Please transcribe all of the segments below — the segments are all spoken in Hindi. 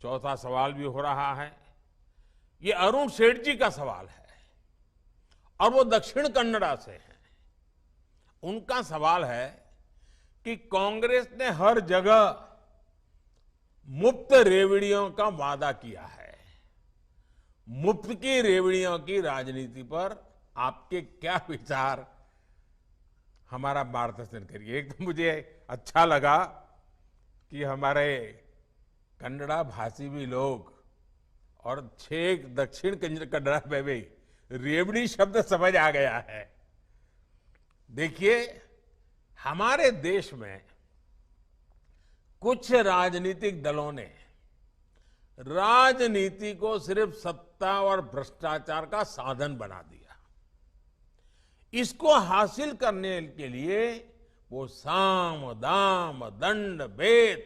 चौथा सवाल भी हो रहा है, ये अरुण सेठ जी का सवाल है और वो दक्षिण कन्नड़ा से हैं। उनका सवाल है कि कांग्रेस ने हर जगह मुफ्त रेवड़ियों का वादा किया है। मुफ्त की रेवड़ियों की राजनीति पर आपके क्या विचार, हमारा मार्गदर्शन करिए। एक तो मुझे अच्छा लगा कि हमारे कन्नड़ा भाषी भी लोग और छह दक्षिण कन्नड़ा में भी रेवड़ी शब्द समझ आ गया है। देखिए, हमारे देश में कुछ राजनीतिक दलों ने राजनीति को सिर्फ सत्ता और भ्रष्टाचार का साधन बना दिया। इसको हासिल करने के लिए वो साम दाम दंड भेद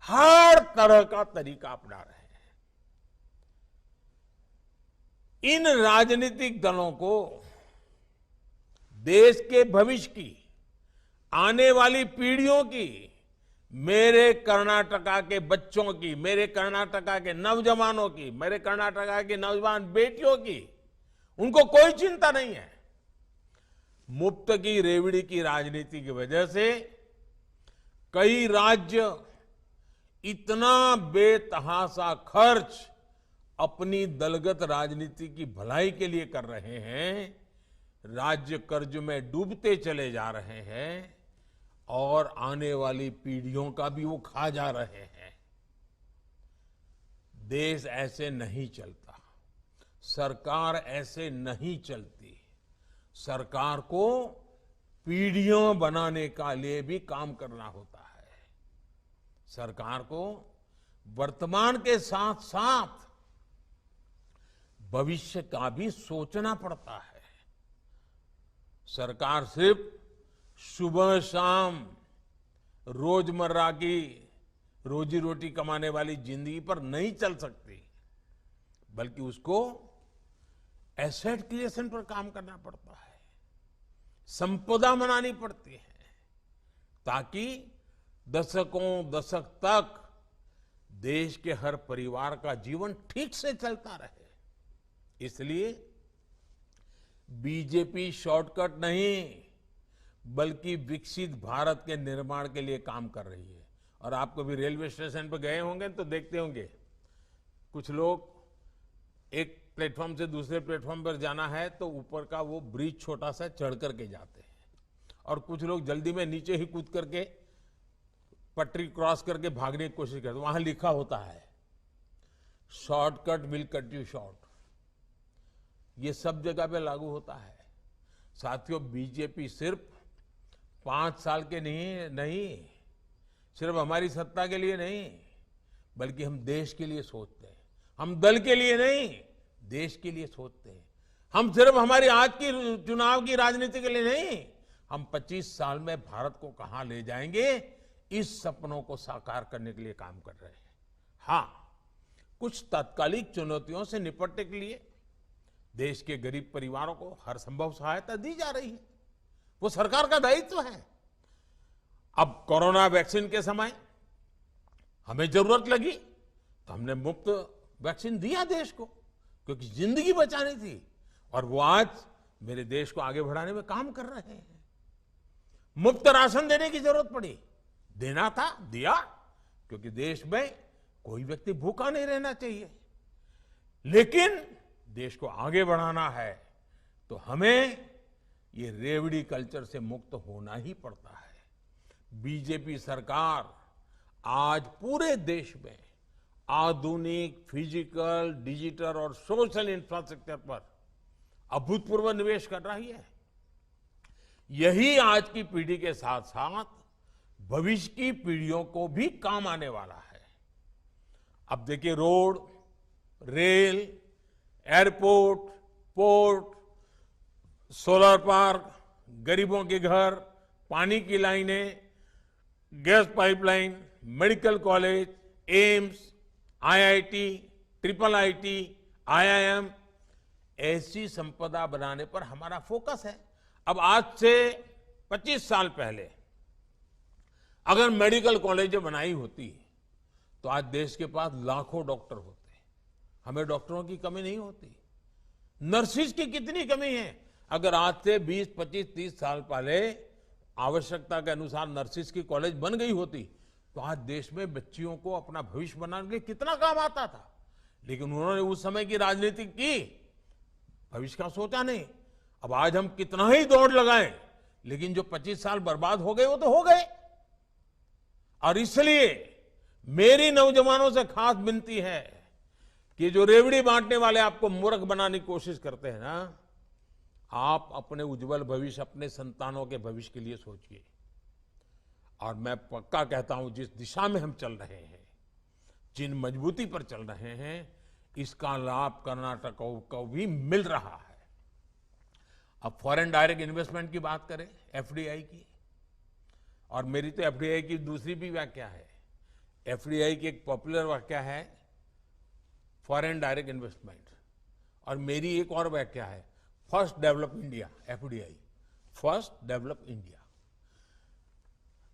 हर तरह का तरीका अपना रहे हैं। इन राजनीतिक दलों को देश के भविष्य की, आने वाली पीढ़ियों की, मेरे कर्नाटका के बच्चों की, मेरे कर्नाटका के नौजवानों की, मेरे कर्नाटका की नौजवान बेटियों की, उनको कोई चिंता नहीं है। मुफ्त की रेवड़ी की राजनीति की वजह से कई राज्य इतना बेतहाशा खर्च अपनी दलगत राजनीति की भलाई के लिए कर रहे हैं, राज्य कर्ज में डूबते चले जा रहे हैं और आने वाली पीढ़ियों का भी वो खा जा रहे हैं। देश ऐसे नहीं चलता, सरकार ऐसे नहीं चलती। सरकार को पीढ़ियों बनाने का लिए भी काम करना होता है। सरकार को वर्तमान के साथ साथ भविष्य का भी सोचना पड़ता है। सरकार सिर्फ सुबह शाम रोजमर्रा की रोजी रोटी कमाने वाली जिंदगी पर नहीं चल सकती, बल्कि उसको एसेट क्रिएशन पर काम करना पड़ता है, संपदा बनानी पड़ती है, ताकि दशकों दशक तक देश के हर परिवार का जीवन ठीक से चलता रहे। इसलिए बीजेपी शॉर्टकट नहीं, बल्कि विकसित भारत के निर्माण के लिए काम कर रही है। और आप कभी रेलवे स्टेशन पर गए होंगे तो देखते होंगे, कुछ लोग एक प्लेटफॉर्म से दूसरे प्लेटफॉर्म पर जाना है तो ऊपर का वो ब्रिज छोटा सा चढ़ करके जाते हैं, और कुछ लोग जल्दी में नीचे ही कूद करके पटरी क्रॉस करके भागने की कोशिश करते हैं। वहां लिखा होता है, shortcut will cut you short. ये सब जगह पे लागू होता है। साथियों, बीजेपी सिर्फ 5 साल के नहीं, सिर्फ हमारी सत्ता के लिए नहीं, बल्कि हम देश के लिए सोचते हैं। हम दल के लिए नहीं, देश के लिए सोचते हैं। हम सिर्फ हमारी आज की चुनाव की राजनीति के लिए नहीं, हम 25 साल में भारत को कहां ले जाएंगे, इस सपनों को साकार करने के लिए काम कर रहे हैं। हाँ, कुछ तात्कालिक चुनौतियों से निपटने के लिए देश के गरीब परिवारों को हर संभव सहायता दी जा रही है, वो सरकार का दायित्व है। अब कोरोना वैक्सीन के समय हमें जरूरत लगी तो हमने मुफ्त वैक्सीन दिया देश को, क्योंकि जिंदगी बचानी थी, और वो आज मेरे देश को आगे बढ़ाने में काम कर रहे हैं। मुफ्त राशन देने की जरूरत पड़ी, देना था, दिया, क्योंकि देश में कोई व्यक्ति भूखा नहीं रहना चाहिए। लेकिन देश को आगे बढ़ाना है तो हमें ये रेवड़ी कल्चर से मुक्त होना ही पड़ता है। बीजेपी सरकार आज पूरे देश में आधुनिक फिजिकल, डिजिटल और सोशल इंफ्रास्ट्रक्चर पर अभूतपूर्व निवेश कर रही है। यही आज की पीढ़ी के साथ साथ भविष्य की पीढ़ियों को भी काम आने वाला है। अब देखिए, road, rail, airport, port, solar park, गरीबों के घर, पानी की लाइनें, gas pipeline, medical college, AIIMS, IIT, triple IT, IIM, ऐसी संपदा बनाने पर हमारा फोकस है। अब आज से 25 साल पहले अगर मेडिकल कॉलेज बनाई होती तो आज देश के पास लाखों डॉक्टर होते हैं। हमें डॉक्टरों की कमी नहीं होती। नर्सिस की कितनी कमी है। अगर आज से 20, 25, 30 साल पहले आवश्यकता के अनुसार नर्सिस की कॉलेज बन गई होती तो आज देश में बच्चियों को अपना भविष्य बनाने के लिए कितना काम आता था। लेकिन उन्होंने उस समय की राजनीति की, भविष्य का सोचा नहीं। अब आज हम कितना ही दौड़ लगाएं, लेकिन जो 25 साल बर्बाद हो गए वो तो हो गए। और इसलिए मेरी नौजवानों से खास विनती है कि जो रेवड़ी बांटने वाले आपको मूर्ख बनाने की कोशिश करते हैं ना, आप अपने उज्जवल भविष्य, अपने संतानों के भविष्य के लिए सोचिए। और मैं पक्का कहता हूं, जिस दिशा में हम चल रहे हैं, जिन मजबूती पर चल रहे हैं, इसका लाभ कर्नाटक को भी मिल रहा है। अब फॉरेन डायरेक्ट इन्वेस्टमेंट की बात करें, एफडीआई की, और मेरी तो एफडीआई की दूसरी भी व्याख्या है। एफडीआई की एक पॉपुलर व्याख्या है फॉरेन डायरेक्ट इन्वेस्टमेंट, और मेरी एक और व्याख्या है first develop India. FDI first develop India.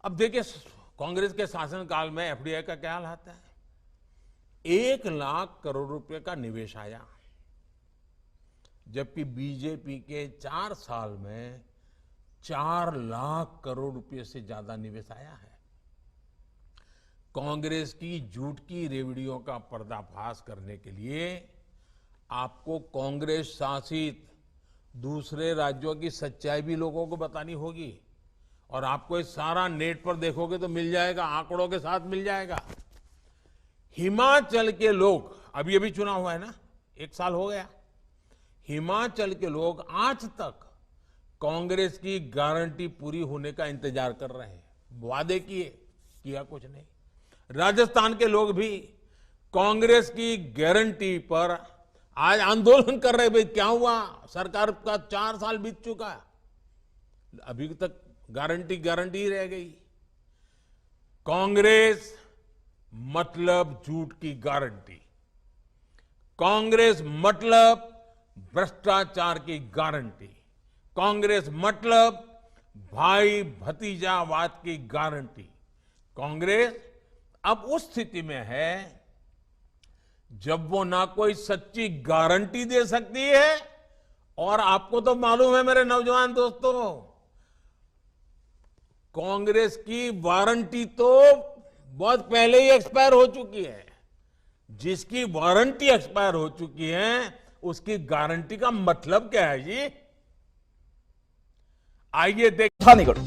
अब देखिए, कांग्रेस के शासनकाल में एफडीआई का क्या हाल आता है। 1 लाख करोड़ रुपए का निवेश आया, जबकि बीजेपी के 4 साल में 4 लाख करोड़ रुपए से ज्यादा निवेश आया है। कांग्रेस की झूठ की रेवड़ियों का पर्दाफाश करने के लिए आपको कांग्रेस शासित दूसरे राज्यों की सच्चाई भी लोगों को बतानी होगी। और आपको ये सारा नेट पर देखोगे तो मिल जाएगा, आंकड़ों के साथ मिल जाएगा। हिमाचल के लोग, अभी अभी चुनाव हुआ है ना, 1 साल हो गया, हिमाचल के लोग आज तक कांग्रेस की गारंटी पूरी होने का इंतजार कर रहे हैं। वादे किया कुछ नहीं। राजस्थान के लोग भी कांग्रेस की गारंटी पर आज आंदोलन कर रहे। भाई क्या हुआ, सरकार का 4 साल बीत चुका, अभी तक गारंटी ही रह गई। कांग्रेस मतलब झूठ की गारंटी, कांग्रेस मतलब भ्रष्टाचार की गारंटी, कांग्रेस मतलब भाई भतीजावाद की गारंटी। कांग्रेस अब उस स्थिति में है जब वो ना कोई सच्ची गारंटी दे सकती है, और आपको तो मालूम है मेरे नौजवान दोस्तों, कांग्रेस की वारंटी तो बहुत पहले ही एक्सपायर हो चुकी है। जिसकी वारंटी एक्सपायर हो चुकी है उसकी गारंटी का मतलब क्या है जी? आइए देख। ಪ್ರಧಾನಿಗಳು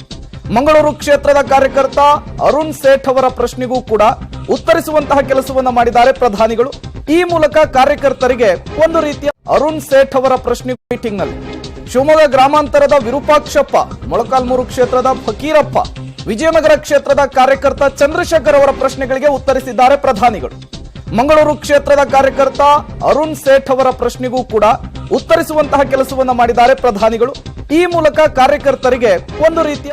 ಮಂಗಳೂರು ಕ್ಷೇತ್ರದ ಕಾರ್ಯಕರ್ತ ಅರುಣ್ ಸೇಠ್ ಅವರ ಪ್ರಶ್ನೆಗೂ ಕೂಡ ಉತ್ತರಿಸುವಂತಹ ಕೆಲಸವನ್ನ ಮಾಡಿದ್ದಾರೆ ಪ್ರಧಾನಿಗಳು। ಈ ಮೂಲಕ ಕಾರ್ಯಕರ್ತರಿಗೆ ಒಂದು ರೀತಿಯ ಅರುಣ್ ಸೇಠ್ ಅವರ ಪ್ರಶ್ನೆ ಮೀಟಿಂಗ್ ನಲ್ಲಿ ಶಿವಮೊಗ್ಗ ಗ್ರಾಮಾಂತರದ ವಿರೂಪಾಕ್ಷಪ್ಪ, ಮೊಳಕಾಲ್ಮೂರು ಕ್ಷೇತ್ರದ ಫಕೀರಪ್ಪ, ವಿಜಯನಗರ ಕ್ಷೇತ್ರದ ಕಾರ್ಯಕರ್ತ ಚಂದ್ರಶೇಖರ್ ಅವರ ಪ್ರಶ್ನೆಗಳಿಗೆ ಉತ್ತರಿಸಿದ್ದಾರೆ ಪ್ರಧಾನಿಗಳು। ಮಂಗಳೂರು ಕ್ಷೇತ್ರದ ಕಾರ್ಯಕರ್ತ ಅರುಣ್ ಸೇಠ್ ಅವರ ಪ್ರಶ್ನೆಗೂ ಕೂಡ ಉತ್ತರಿಸುವಂತಹ ಕೆಲಸವನ್ನ ಮಾಡಿದ್ದಾರೆ ಪ್ರಧಾನಿಗಳು। ಈ ಮೂಲಕ ಕಾರ್ಯಕರ್ತರಿಗೆ ಒಂದು ರೀತಿಯ